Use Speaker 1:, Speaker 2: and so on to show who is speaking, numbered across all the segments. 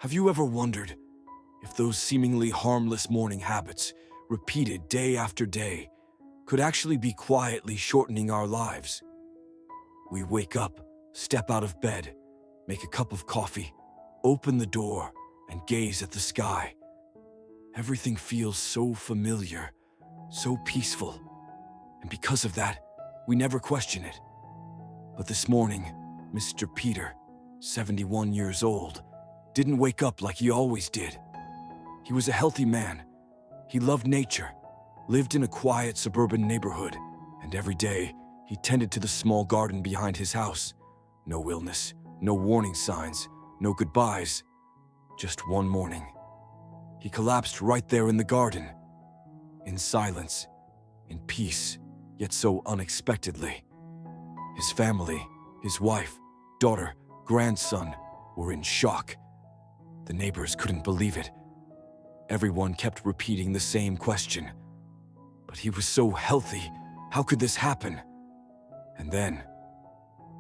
Speaker 1: Have you ever wondered if those seemingly harmless morning habits, repeated day after day, could actually be quietly shortening our lives? We wake up, step out of bed, make a cup of coffee, open the door, and gaze at the sky. Everything feels so familiar, so peaceful, and because of that, we never question it. But this morning, Mr. Peter, 71 years old, didn't wake up like he always did. He was a healthy man. He loved nature, lived in a quiet suburban neighborhood, and every day he tended to the small garden behind his house. No illness, no warning signs, no goodbyes. Just one morning, he collapsed right there in the garden. In silence, in peace, yet so unexpectedly. His family, his wife, daughter, grandson were in shock. The neighbors couldn't believe it. Everyone kept repeating the same question. But he was so healthy, how could this happen? And then,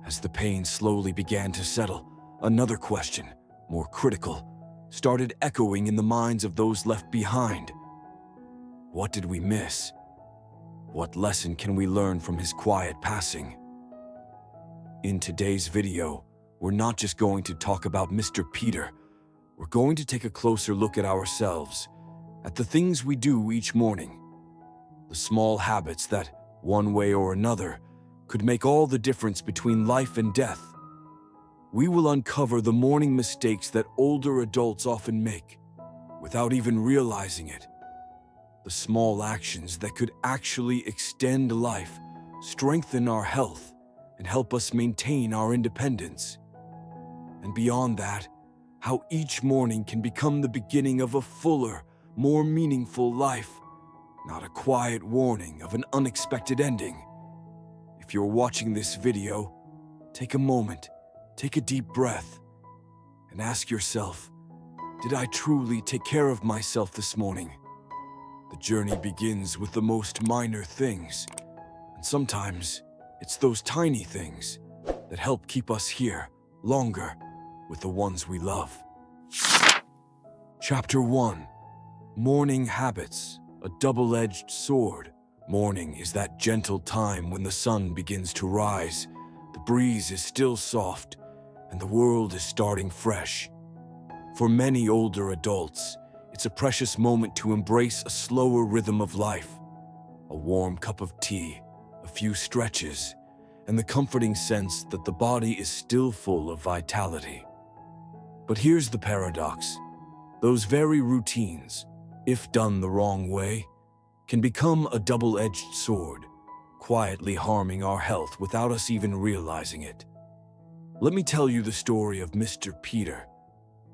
Speaker 1: as the pain slowly began to settle, another question, more critical, started echoing in the minds of those left behind. What did we miss? What lesson can we learn from his quiet passing? In today's video, we're not just going to talk about Mr. Peter. We're going to take a closer look at ourselves, at the things we do each morning, the small habits that, one way or another, could make all the difference between life and death. We will uncover the morning mistakes that older adults often make, without even realizing it. The small actions that could actually extend life, strengthen our health, and help us maintain our independence. And beyond that, how each morning can become the beginning of a fuller, more meaningful life, not a quiet warning of an unexpected ending. If you're watching this video, take a moment, take a deep breath, and ask yourself, did I truly take care of myself this morning? The journey begins with the most minor things, and sometimes it's those tiny things that help keep us here longer with the ones we love. Chapter 1. Morning Habits, a double-edged sword. Morning is that gentle time when the sun begins to rise, the breeze is still soft, and the world is starting fresh. For many older adults, it's a precious moment to embrace a slower rhythm of life. A warm cup of tea, a few stretches, and the comforting sense that the body is still full of vitality. But here's the paradox. Those very routines, if done the wrong way, can become a double-edged sword, quietly harming our health without us even realizing it. Let me tell you the story of Mr. Peter,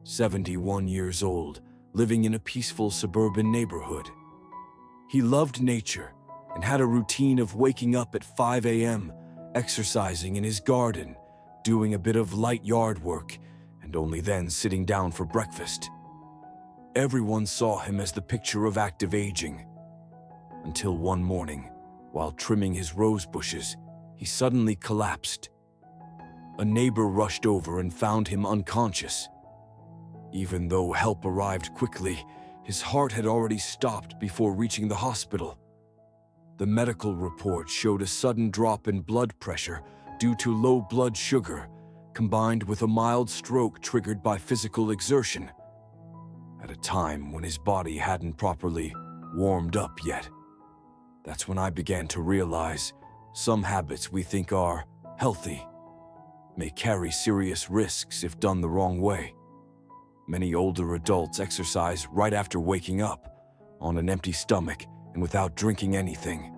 Speaker 1: 71 years old, living in a peaceful suburban neighborhood. He loved nature and had a routine of waking up at 5 a.m., exercising in his garden, doing a bit of light yard work, and only then sitting down for breakfast. Everyone saw him as the picture of active aging. Until one morning, while trimming his rose bushes, he suddenly collapsed. A neighbor rushed over and found him unconscious. Even though help arrived quickly, his heart had already stopped before reaching the hospital. The medical report showed a sudden drop in blood pressure due to low blood sugar, combined with a mild stroke triggered by physical exertion, at a time when his body hadn't properly warmed up yet. That's when I began to realize some habits we think are healthy may carry serious risks if done the wrong way. Many older adults exercise right after waking up, on an empty stomach and without drinking anything.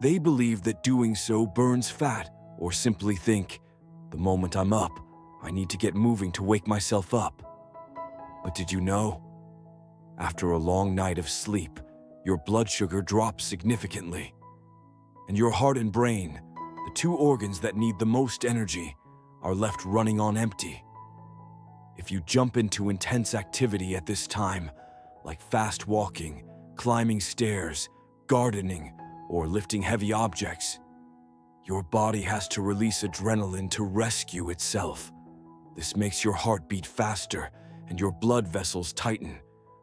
Speaker 1: They believe that doing so burns fat, or simply think, the moment I'm up, I need to get moving to wake myself up. But did you know? After a long night of sleep, your blood sugar drops significantly. And your heart and brain, the two organs that need the most energy, are left running on empty. If you jump into intense activity at this time, like fast walking, climbing stairs, gardening, or lifting heavy objects, your body has to release adrenaline to rescue itself. This makes your heart beat faster and your blood vessels tighten,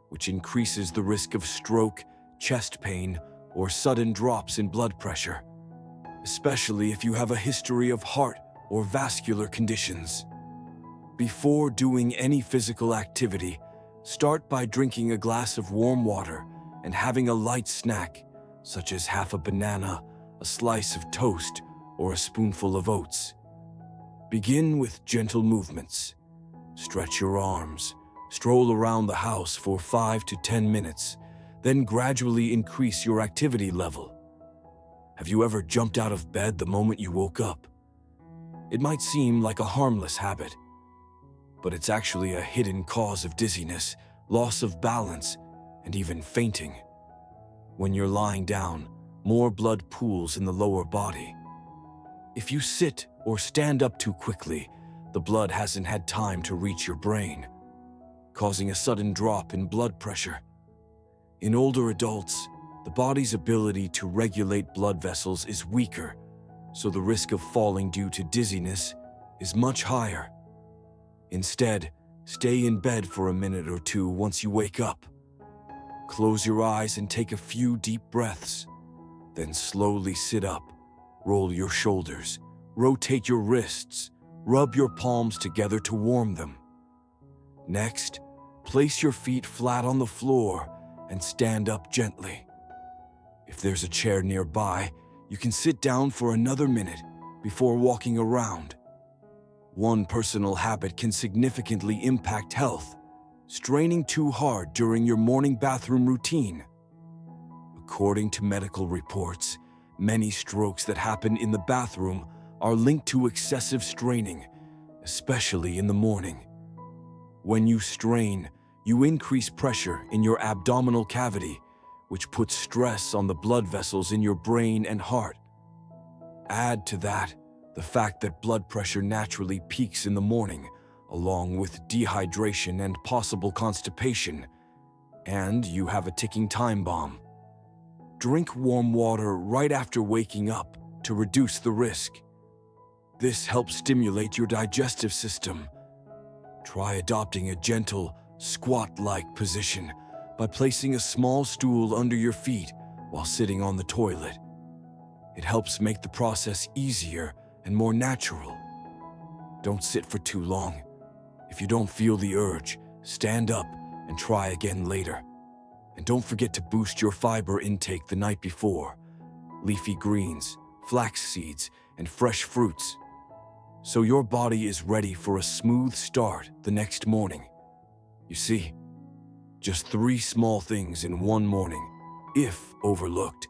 Speaker 1: which increases the risk of stroke, chest pain, or sudden drops in blood pressure, especially if you have a history of heart or vascular conditions. Before doing any physical activity, start by drinking a glass of warm water and having a light snack, such as half a banana, a slice of toast, or a spoonful of oats. Begin with gentle movements. Stretch your arms, stroll around the house for 5 to 10 minutes, then gradually increase your activity level. Have you ever jumped out of bed the moment you woke up? It might seem like a harmless habit, but it's actually a hidden cause of dizziness, loss of balance, and even fainting. When you're lying down, more blood pools in the lower body. If you sit or stand up too quickly, the blood hasn't had time to reach your brain, causing a sudden drop in blood pressure. In older adults, the body's ability to regulate blood vessels is weaker, so the risk of falling due to dizziness is much higher. Instead, stay in bed for a minute or two once you wake up. Close your eyes and take a few deep breaths. Then slowly sit up, roll your shoulders, rotate your wrists, rub your palms together to warm them. Next, place your feet flat on the floor and stand up gently. If there's a chair nearby, you can sit down for another minute before walking around. One personal habit can significantly impact health: straining too hard during your morning bathroom routine. According to medical reports, many strokes that happen in the bathroom are linked to excessive straining, especially in the morning. When you strain, you increase pressure in your abdominal cavity, which puts stress on the blood vessels in your brain and heart. Add to that the fact that blood pressure naturally peaks in the morning, along with dehydration and possible constipation, and you have a ticking time bomb. Drink warm water right after waking up to reduce the risk. This helps stimulate your digestive system. Try adopting a gentle, squat-like position by placing a small stool under your feet while sitting on the toilet. It helps make the process easier and more natural. Don't sit for too long. If you don't feel the urge, stand up and try again later. And don't forget to boost your fiber intake the night before: leafy greens, flax seeds, and fresh fruits, so your body is ready for a smooth start the next morning. You see, just 3 small things in one morning, if overlooked,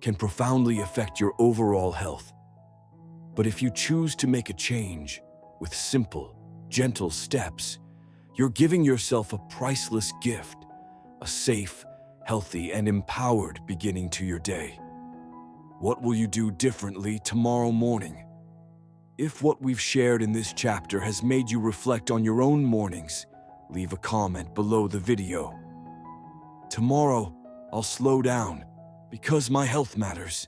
Speaker 1: can profoundly affect your overall health. But if you choose to make a change with simple, gentle steps, you're giving yourself a priceless gift: a safe, healthy, and empowered beginning to your day. What will you do differently tomorrow morning? If what we've shared in this chapter has made you reflect on your own mornings, leave a comment below the video. Tomorrow, I'll slow down because my health matters.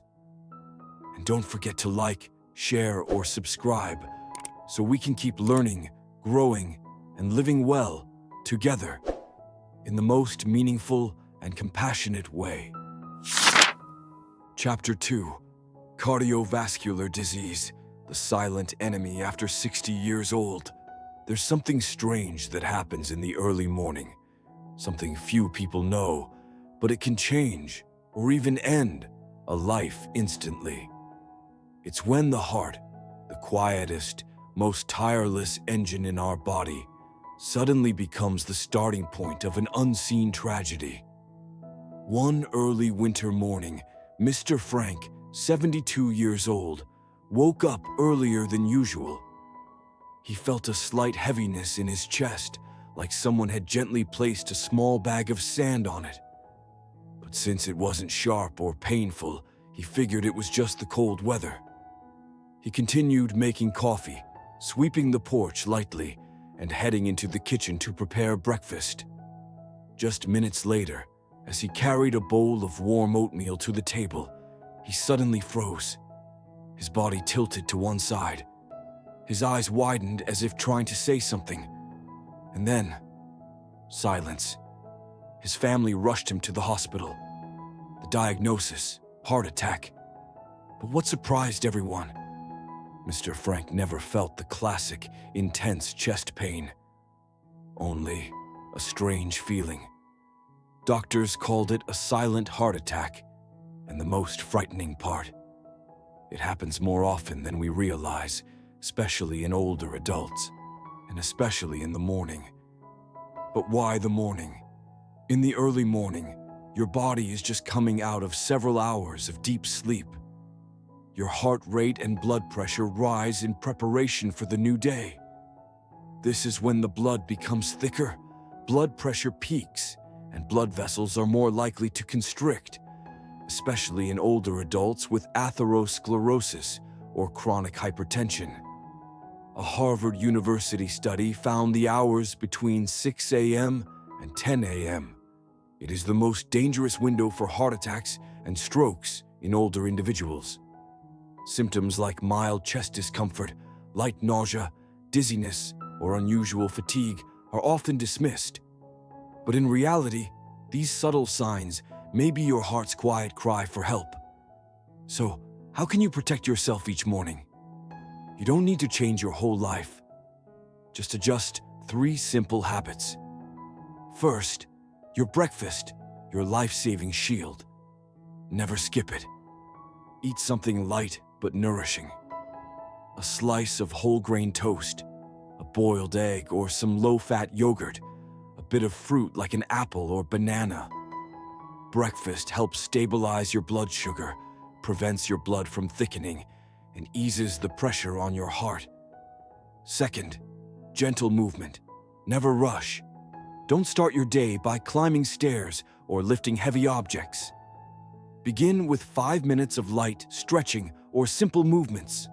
Speaker 1: And don't forget to like, share, or subscribe so we can keep learning, growing, and living well together in the most meaningful and compassionate way. Chapter 2: Cardiovascular Disease, the silent enemy after 60 years old. There's something strange that happens in the early morning, something few people know, but it can change or even end a life instantly. It's when the heart, the quietest, most tireless engine in our body, suddenly becomes the starting point of an unseen tragedy. One early winter morning, Mr. Frank, 72 years old, woke up earlier than usual. He felt a slight heaviness in his chest, like someone had gently placed a small bag of sand on it. But since it wasn't sharp or painful, he figured it was just the cold weather. He continued making coffee, sweeping the porch lightly, and heading into the kitchen to prepare breakfast. Just minutes later, as he carried a bowl of warm oatmeal to the table, he suddenly froze. His body tilted to one side. His eyes widened as if trying to say something. And then, Silence. His family rushed him to the hospital. The diagnosis, heart attack. But what surprised everyone? Mr. Frank never felt the classic, intense chest pain. Only a strange feeling. Doctors called it a silent heart attack, and the most frightening part, it happens more often than we realize, especially in older adults, and especially in the morning. But why the morning? In the early morning, your body is just coming out of several hours of deep sleep. Your heart rate and blood pressure rise in preparation for the new day. This is when the blood becomes thicker, blood pressure peaks, and blood vessels are more likely to constrict, especially in older adults with atherosclerosis or chronic hypertension. A Harvard University study found the hours between 6 a.m. and 10 a.m. It is the most dangerous window for heart attacks and strokes in older individuals. Symptoms like mild chest discomfort, light nausea, dizziness, or unusual fatigue are often dismissed. But in reality, these subtle signs may be your heart's quiet cry for help. So, how can you protect yourself each morning? You don't need to change your whole life. Just adjust 3 simple habits. First, your breakfast, your life-saving shield. Never skip it. Eat something light but nourishing. A slice of whole grain toast, a boiled egg or some low-fat yogurt, a bit of fruit like an apple or banana. Breakfast helps stabilize your blood sugar, prevents your blood from thickening, and eases the pressure on your heart. Second, gentle movement. Never rush. Don't start your day by climbing stairs or lifting heavy objects. Begin with 5 minutes of light stretching or simple movements.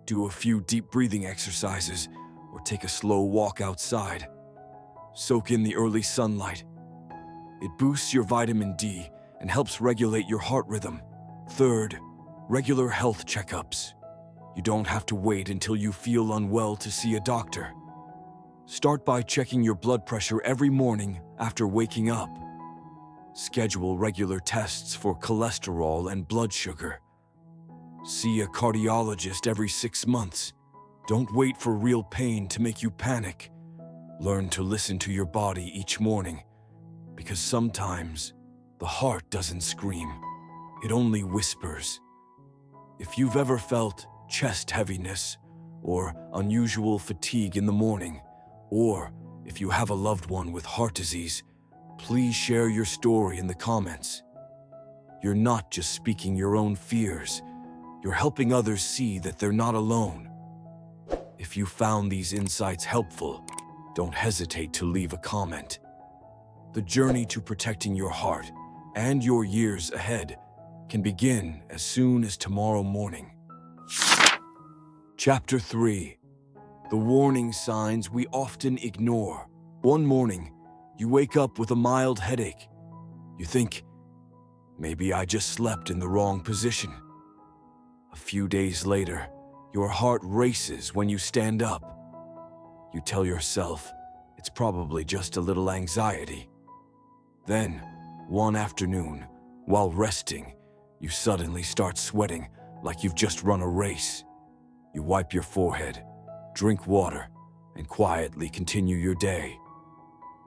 Speaker 1: Do a few deep breathing exercises or take a slow walk outside. Soak in the early sunlight. It boosts your vitamin D and helps regulate your heart rhythm. Third, regular health checkups. You don't have to wait until you feel unwell to see a doctor. Start by checking your blood pressure every morning after waking up. Schedule regular tests for cholesterol and blood sugar. See a cardiologist every 6 months. Don't wait for real pain to make you panic. Learn to listen to your body each morning, because sometimes the heart doesn't scream, it only whispers. If you've ever felt chest heaviness or unusual fatigue in the morning, or if you have a loved one with heart disease, please share your story in the comments. You're not just speaking your own fears, you're helping others see that they're not alone. If you found these insights helpful, don't hesitate to leave a comment. The journey to protecting your heart and your years ahead can begin as soon as tomorrow morning. Chapter 3. The warning signs we often ignore. One morning, you wake up with a mild headache. You think, maybe I just slept in the wrong position. A few days later, your heart races when you stand up. You tell yourself, it's probably just a little anxiety. Then, one afternoon, while resting, you suddenly start sweating like you've just run a race. You wipe your forehead, drink water, and quietly continue your day,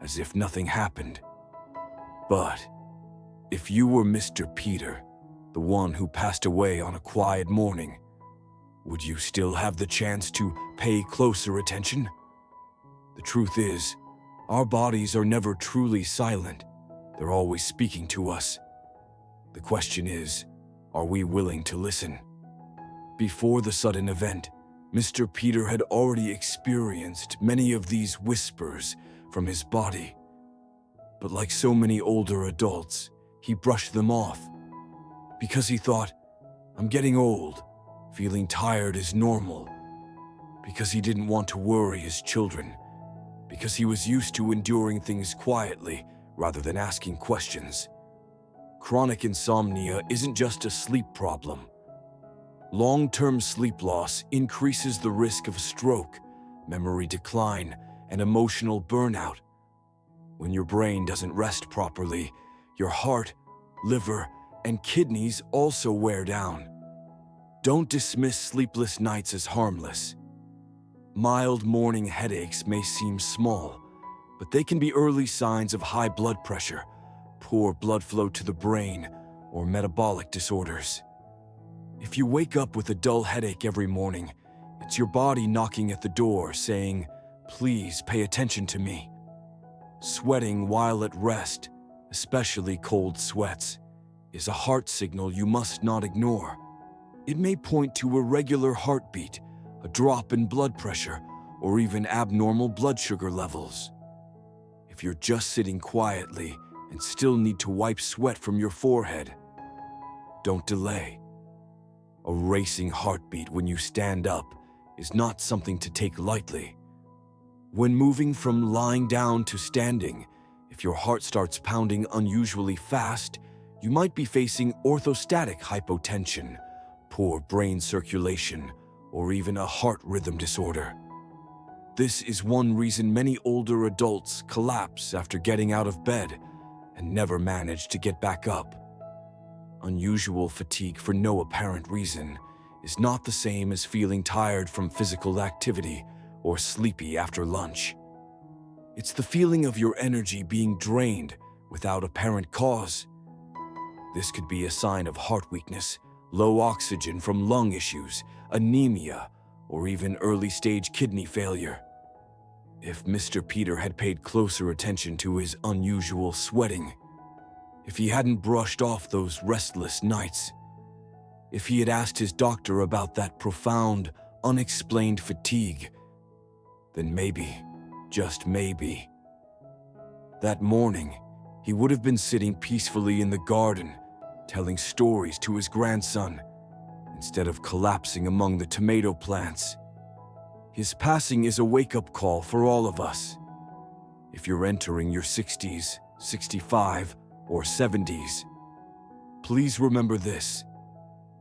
Speaker 1: as if nothing happened. But if you were Mr. Peter, the one who passed away on a quiet morning, would you still have the chance to pay closer attention? The truth is, our bodies are never truly silent. They're always speaking to us. The question is, are we willing to listen? Before the sudden event, Mr. Peter had already experienced many of these whispers from his body. But like so many older adults, he brushed them off. Because he thought, I'm getting old, feeling tired is normal. Because he didn't want to worry his children. Because he was used to enduring things quietly rather than asking questions. Chronic insomnia isn't just a sleep problem. Long-term sleep loss increases the risk of stroke, memory decline, and emotional burnout. When your brain doesn't rest properly, your heart, liver, and kidneys also wear down. Don't dismiss sleepless nights as harmless. Mild morning headaches may seem small, but they can be early signs of high blood pressure, poor blood flow to the brain, or metabolic disorders. If you wake up with a dull headache every morning, it's your body knocking at the door saying, "Please pay attention to me." Sweating while at rest, especially cold sweats, is a heart signal you must not ignore. It may point to irregular heartbeat, a drop in blood pressure, or even abnormal blood sugar levels. If you're just sitting quietly and still need to wipe sweat from your forehead, don't delay. A racing heartbeat when you stand up is not something to take lightly. When moving from lying down to standing, if your heart starts pounding unusually fast, you might be facing orthostatic hypotension, poor brain circulation, or even a heart rhythm disorder. This is one reason many older adults collapse after getting out of bed and never manage to get back up. Unusual fatigue for no apparent reason is not the same as feeling tired from physical activity or sleepy after lunch. It's the feeling of your energy being drained without apparent cause. This could be a sign of heart weakness, low oxygen from lung issues, anemia, or even early-stage kidney failure. If Mr. Peter had paid closer attention to his unusual sweating, if he hadn't brushed off those restless nights, if he had asked his doctor about that profound, unexplained fatigue, then maybe, just maybe, that morning, he would have been sitting peacefully in the garden, telling stories to his grandson, instead of collapsing among the tomato plants. His passing is a wake-up call for all of us. If you're entering your 60s, 65, or 70s, please remember this.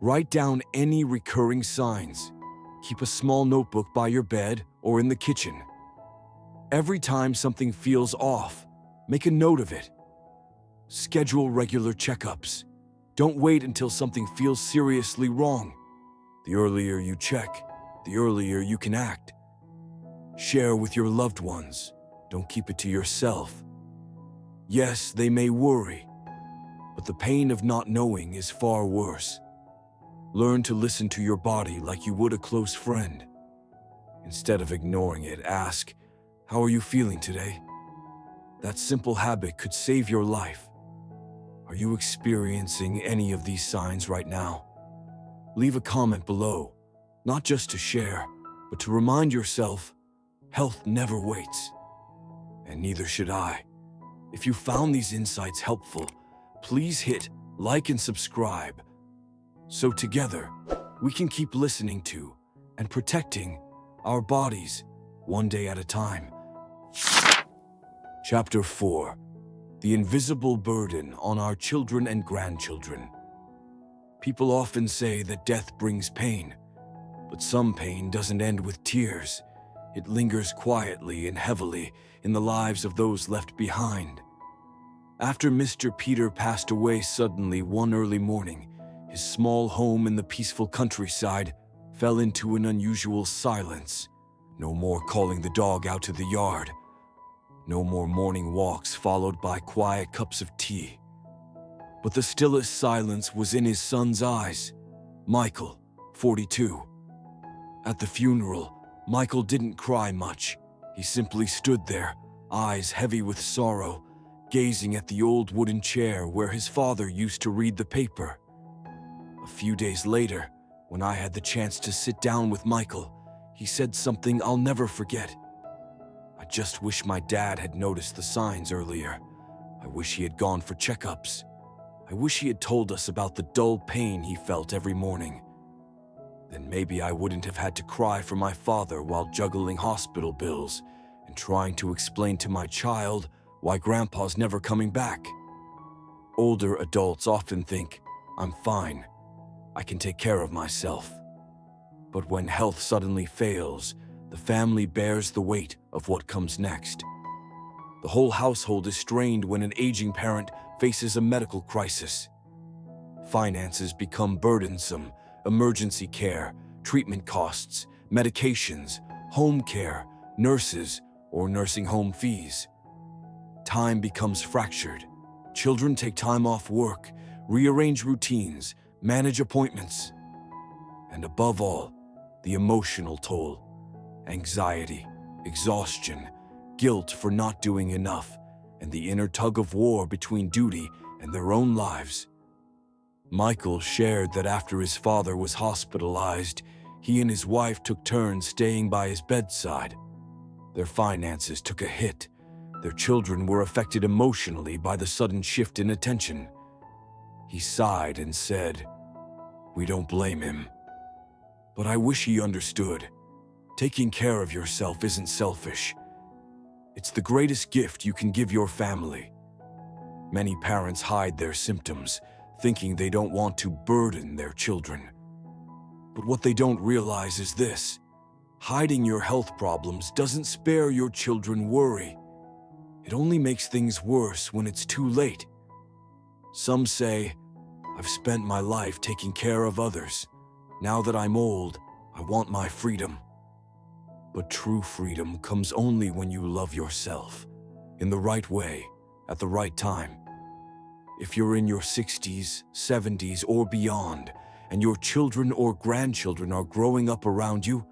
Speaker 1: Write down any recurring signs. Keep a small notebook by your bed or in the kitchen. Every time something feels off, make a note of it. Schedule regular checkups. Don't wait until something feels seriously wrong. The earlier you check, the earlier you can act. Share with your loved ones. Don't keep it to yourself. Yes, they may worry, but the pain of not knowing is far worse. Learn to listen to your body like you would a close friend. Instead of ignoring it, ask, "How are you feeling today?" That simple habit could save your life. Are you experiencing any of these signs right now? Leave a comment below, not just to share, but to remind yourself, health never waits. And neither should I. If you found these insights helpful, please hit like and subscribe, so together we can keep listening to and protecting our bodies one day at a time. Chapter 4: The Invisible Burden on Our Children and Grandchildren. People often say that death brings pain, but some pain doesn't end with tears. It lingers quietly and heavily in the lives of those left behind. After Mr. Peter passed away suddenly one early morning, his small home in the peaceful countryside fell into an unusual silence. No more calling the dog out to the yard. No more morning walks followed by quiet cups of tea. But the stillest silence was in his son's eyes. Michael, 42. At the funeral, Michael didn't cry much. He simply stood there, eyes heavy with sorrow, gazing at the old wooden chair where his father used to read the paper. A few days later, when I had the chance to sit down with Michael, he said something I'll never forget. "I just wish my dad had noticed the signs earlier. I wish he had gone for checkups. I wish he had told us about the dull pain he felt every morning. Then maybe I wouldn't have had to cry for my father while juggling hospital bills and trying to explain to my child why Grandpa's never coming back." Older adults often think, "I'm fine. I can take care of myself." But when health suddenly fails, the family bears the weight of what comes next. The whole household is strained when an aging parent faces a medical crisis. Finances become burdensome: emergency care, treatment costs, medications, home care, nurses, or nursing home fees. Time becomes fractured. Children take time off work, rearrange routines, manage appointments. And above all, the emotional toll: anxiety, exhaustion, guilt for not doing enough, and the inner tug-of-war between duty and their own lives. Michael shared that after his father was hospitalized, he and his wife took turns staying by his bedside. Their finances took a hit. Their children were affected emotionally by the sudden shift in attention. He sighed and said, "We don't blame him. But I wish he understood. Taking care of yourself isn't selfish. It's the greatest gift you can give your family." Many parents hide their symptoms, thinking they don't want to burden their children. But what they don't realize is this: hiding your health problems doesn't spare your children worry. It only makes things worse when it's too late. Some say, "I've spent my life taking care of others. Now that I'm old, I want my freedom." But true freedom comes only when you love yourself, in the right way, at the right time. If you're in your 60s, 70s, or beyond, and your children or grandchildren are growing up around you,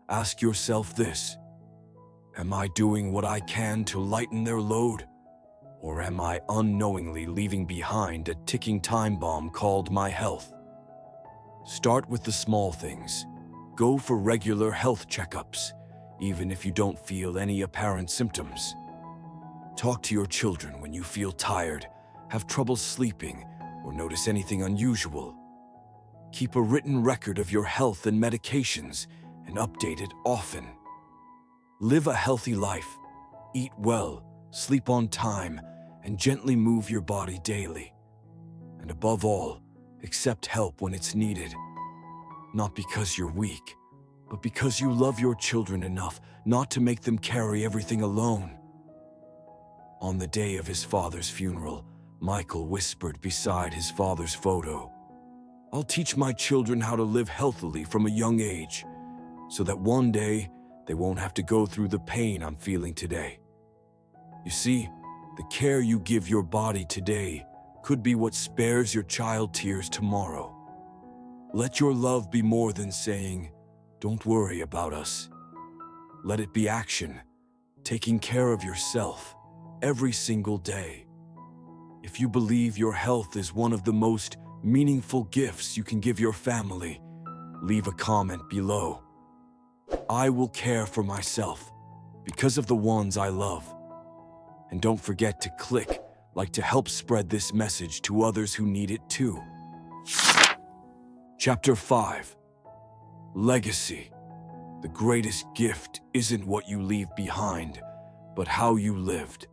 Speaker 1: ask yourself this: am I doing what I can to lighten their load? Or am I unknowingly leaving behind a ticking time bomb called my health? Start with the small things. Go for regular health checkups, even if you don't feel any apparent symptoms. Talk to your children when you feel tired, have trouble sleeping, or notice anything unusual. Keep a written record of your health and medications and update it often. Live a healthy life. Eat well, sleep on time, and gently move your body daily. And above all, accept help when it's needed. Not because you're weak, but because you love your children enough not to make them carry everything alone. On the day of his father's funeral, Michael whispered beside his father's photo, "I'll teach my children how to live healthily from a young age, so that one day they won't have to go through the pain I'm feeling today." You see, the care you give your body today could be what spares your child tears tomorrow. Let your love be more than saying, "Don't worry about us." Let it be action, taking care of yourself every single day. If you believe your health is one of the most meaningful gifts you can give your family, leave a comment below. I will care for myself because of the ones I love. And don't forget to click like to help spread this message to others who need it too. Chapter 5. Legacy. The greatest gift isn't what you leave behind, but how you lived.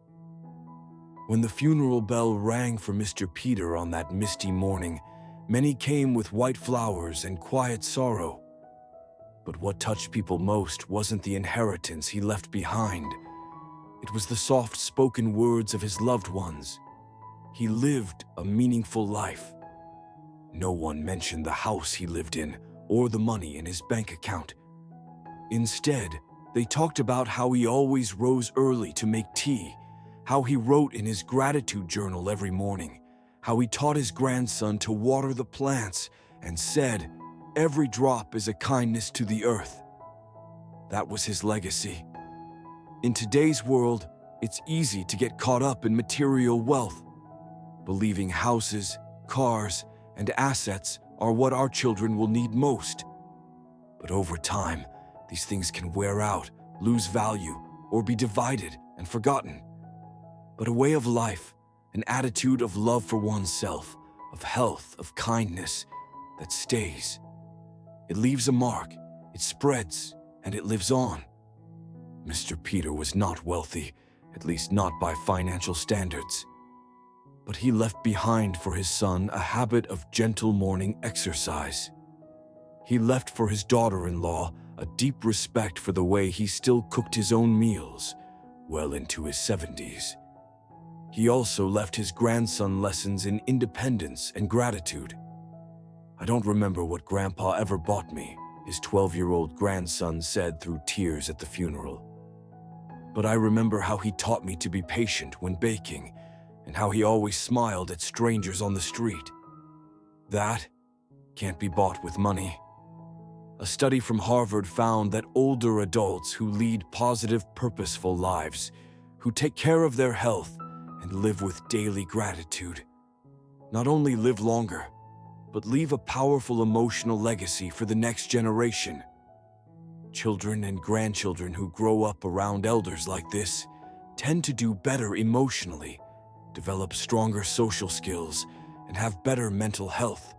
Speaker 1: When the funeral bell rang for Mr. Peter on that misty morning, many came with white flowers and quiet sorrow. But what touched people most wasn't the inheritance he left behind. It was the soft-spoken words of his loved ones. He lived a meaningful life. No one mentioned the house he lived in or the money in his bank account. Instead, they talked about how he always rose early to make tea, how he wrote in his gratitude journal every morning, how he taught his grandson to water the plants and said, "Every drop is a kindness to the earth." That was his legacy. In today's world, it's easy to get caught up in material wealth, believing houses, cars, and assets are what our children will need most. But over time, these things can wear out, lose value, or be divided and forgotten. But a way of life, an attitude of love for oneself, of health, of kindness, that stays. It leaves a mark, it spreads, and it lives on. Mr. Peter was not wealthy, at least not by financial standards. But he left behind for his son a habit of gentle morning exercise. He left for his daughter-in-law a deep respect for the way he still cooked his own meals, well into his 70s. He also left his grandson lessons in independence and gratitude. "I don't remember what Grandpa ever bought me," his 12-year-old grandson said through tears at the funeral. "But I remember how he taught me to be patient when baking, and how he always smiled at strangers on the street. That can't be bought with money." A study from Harvard found that older adults who lead positive, purposeful lives, who take care of their health and live with daily gratitude, not only live longer, but leave a powerful emotional legacy for the next generation. Children and grandchildren who grow up around elders like this tend to do better emotionally, develop stronger social skills, and have better mental health.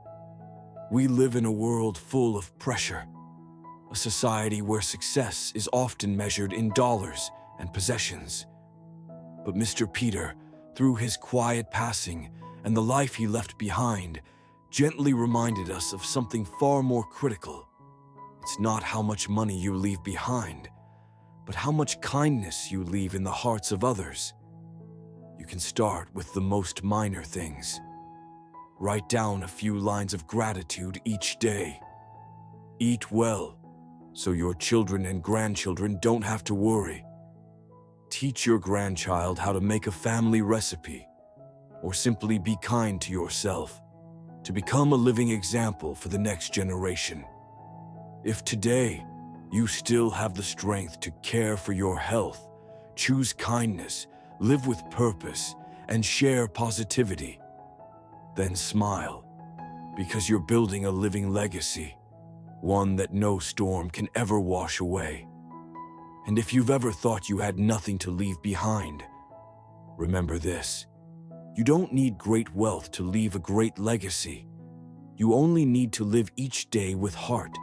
Speaker 1: We live in a world full of pressure, a society where success is often measured in dollars and possessions. But Mr. Peter, through his quiet passing and the life he left behind, gently reminded us of something far more critical. It's not how much money you leave behind, but how much kindness you leave in the hearts of others. You can start with the most minor things. Write down a few lines of gratitude each day. Eat well, so your children and grandchildren don't have to worry. Teach your grandchild how to make a family recipe, or simply be kind to yourself, to become a living example for the next generation. If today you still have the strength to care for your health, choose kindness, live with purpose, and share positivity, then smile, because you're building a living legacy, one that no storm can ever wash away. And if you've ever thought you had nothing to leave behind, remember this: you don't need great wealth to leave a great legacy. You only need to live each day with heart.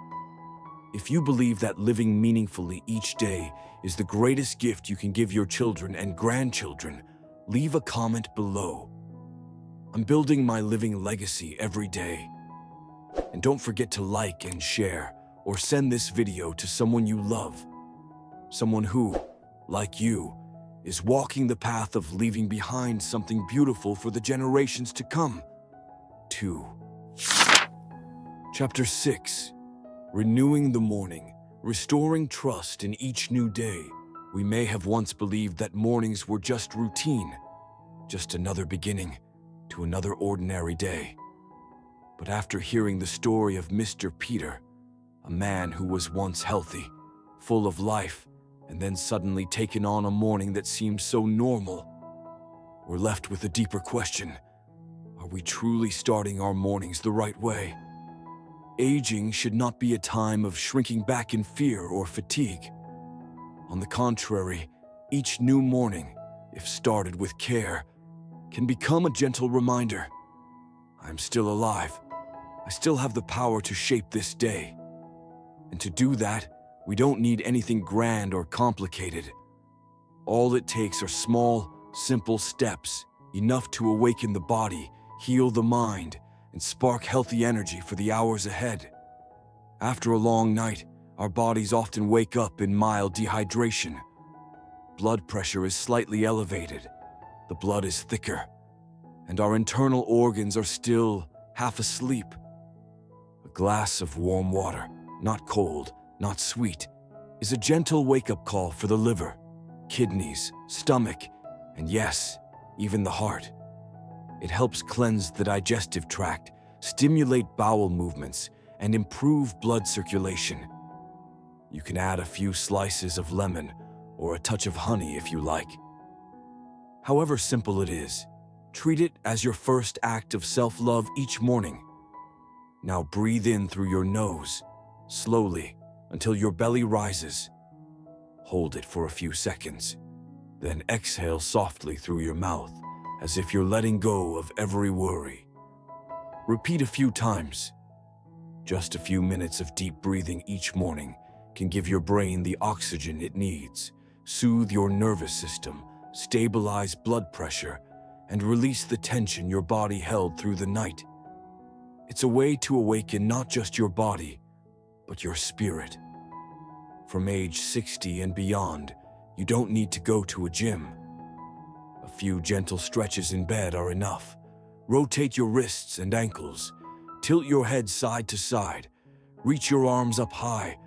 Speaker 1: If you believe that living meaningfully each day is the greatest gift you can give your children and grandchildren, leave a comment below. I'm building my living legacy every day. And don't forget to like and share, or send this video to someone you love. Someone who, like you, is walking the path of leaving behind something beautiful for the generations to come. 2. Chapter 6. Renewing the morning, restoring trust in each new day. We may have once believed that mornings were just routine, just another beginning to another ordinary day. But after hearing the story of Mr. Peter, a man who was once healthy, full of life, and then suddenly taken on a morning that seemed so normal, we're left with a deeper question. Are we truly starting our mornings the right way? Aging should not be a time of shrinking back in fear or fatigue. On the contrary, each new morning, if started with care, can become a gentle reminder. I'm still alive. I still have the power to shape this day. And to do that, we don't need anything grand or complicated. All it takes are small, simple steps, enough to awaken the body, heal the mind, and spark healthy energy for the hours ahead. After a long night, our bodies often wake up in mild dehydration. Blood pressure is slightly elevated, the blood is thicker, and our internal organs are still half asleep. A glass of warm water, not cold, not sweet, is a gentle wake-up call for the liver, kidneys, stomach, and yes, even the heart. It helps cleanse the digestive tract, stimulate bowel movements, and improve blood circulation. You can add a few slices of lemon or a touch of honey if you like. However simple it is, treat it as your first act of self-love each morning. Now breathe in through your nose, slowly, until your belly rises. Hold it for a few seconds, then exhale softly through your mouth, as if you're letting go of every worry. Repeat a few times. Just a few minutes of deep breathing each morning can give your brain the oxygen it needs, soothe your nervous system, stabilize blood pressure, and release the tension your body held through the night. It's a way to awaken not just your body, but your spirit. From age 60 and beyond, You don't need to go to a gym. A few gentle stretches in bed are enough. Rotate your wrists and ankles. Tilt your head side to side. Reach your arms up high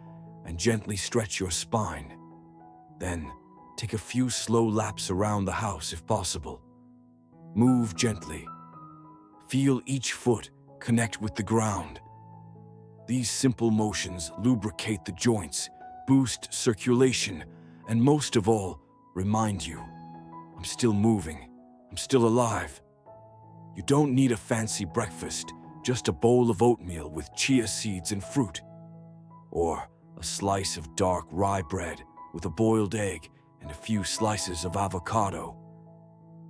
Speaker 1: and gently stretch your spine. Then, take a few slow laps around the house if possible. Move gently. Feel each foot connect with the ground. These simple motions lubricate the joints, boost circulation, and most of all, remind you, I'm still moving, I'm still alive. You don't need a fancy breakfast, just a bowl of oatmeal with chia seeds and fruit. Or a slice of dark rye bread with a boiled egg and a few slices of avocado.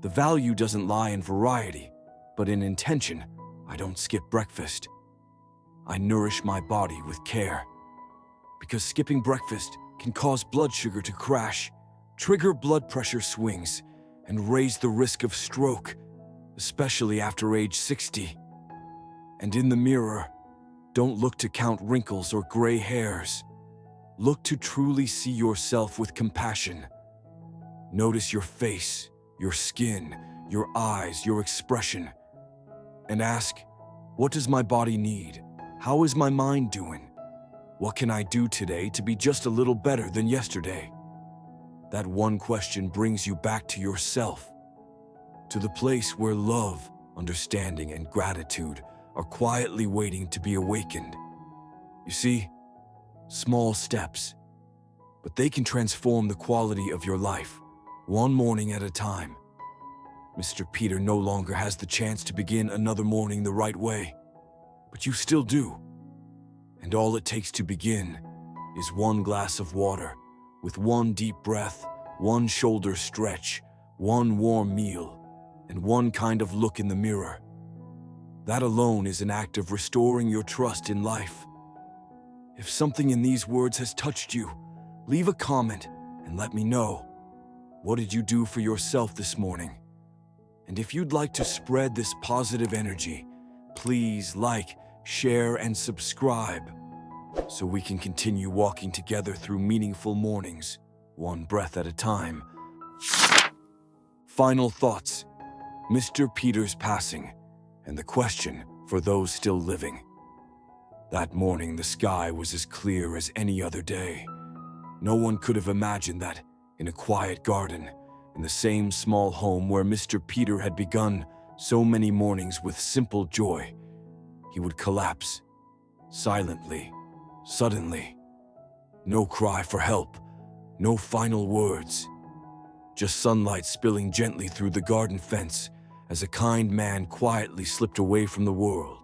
Speaker 1: The value doesn't lie in variety, but in intention. I don't skip breakfast. I nourish my body with care. Because skipping breakfast can cause blood sugar to crash, trigger blood pressure swings, and raise the risk of stroke, especially after age 60. And in the mirror, don't look to count wrinkles or gray hairs. Look to truly see yourself with compassion. Notice your face, your skin, your eyes, your expression. And ask, what does my body need? How is my mind doing? What can I do today to be just a little better than yesterday? That one question brings you back to yourself, to the place where love, understanding, and gratitude are quietly waiting to be awakened. You see, small steps, but they can transform the quality of your life, one morning at a time. Mr. Peter no longer has the chance to begin another morning the right way, but you still do. And all it takes to begin is one glass of water, with one deep breath, one shoulder stretch, one warm meal, and one kind of look in the mirror. That alone is an act of restoring your trust in life. If something in these words has touched you, leave a comment and let me know. What did you do for yourself this morning? And if you'd like to spread this positive energy, please like, share, and subscribe so we can continue walking together through meaningful mornings, one breath at a time. Final thoughts. Mr. Peter's passing, and the question for those still living. That morning, the sky was as clear as any other day. No one could have imagined that, in a quiet garden, in the same small home where Mr. Peter had begun so many mornings with simple joy, he would collapse, silently, suddenly. No cry for help, no final words. Just sunlight spilling gently through the garden fence as a kind man quietly slipped away from the world.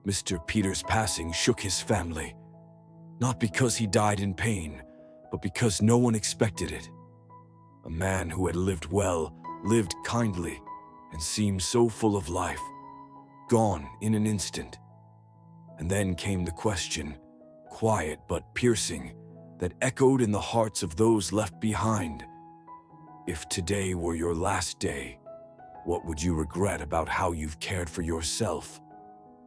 Speaker 1: Mr. Peter's passing shook his family, not because he died in pain, but because no one expected it. A man who had lived well, lived kindly, and seemed so full of life, gone in an instant. And then came the question, quiet but piercing, that echoed in the hearts of those left behind. If today were your last day, what would you regret about how you've cared for yourself?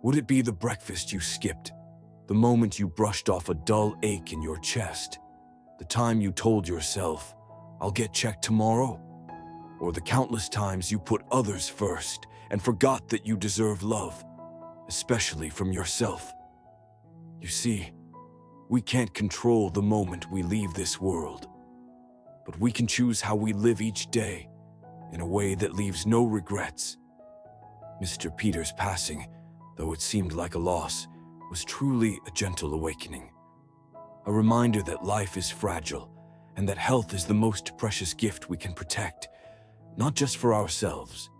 Speaker 1: Would it be the breakfast you skipped, the moment you brushed off a dull ache in your chest, the time you told yourself, I'll get checked tomorrow? Or the countless times you put others first and forgot that you deserve love, especially from yourself? You see, we can't control the moment we leave this world, but we can choose how we live each day in a way that leaves no regrets. Mr. Peter's passing, though it seemed like a loss, was truly a gentle awakening. A reminder that life is fragile and that health is the most precious gift we can protect, not just for ourselves,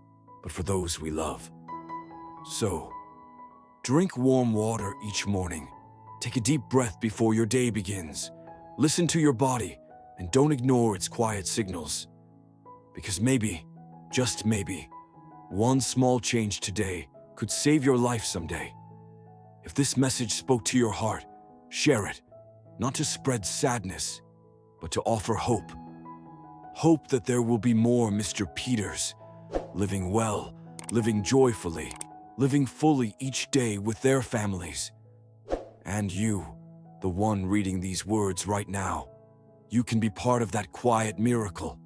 Speaker 1: but for those we love. So, drink warm water each morning. Take a deep breath before your day begins. Listen to your body and don't ignore its quiet signals. Because maybe, just maybe, one small change today could save your life someday. If this message spoke to your heart, share it, not to spread sadness, but to offer hope. Hope that there will be more Mr. Peters, living well, living joyfully, living fully each day with their families. And you, the one reading these words right now, You can be part of that quiet miracle.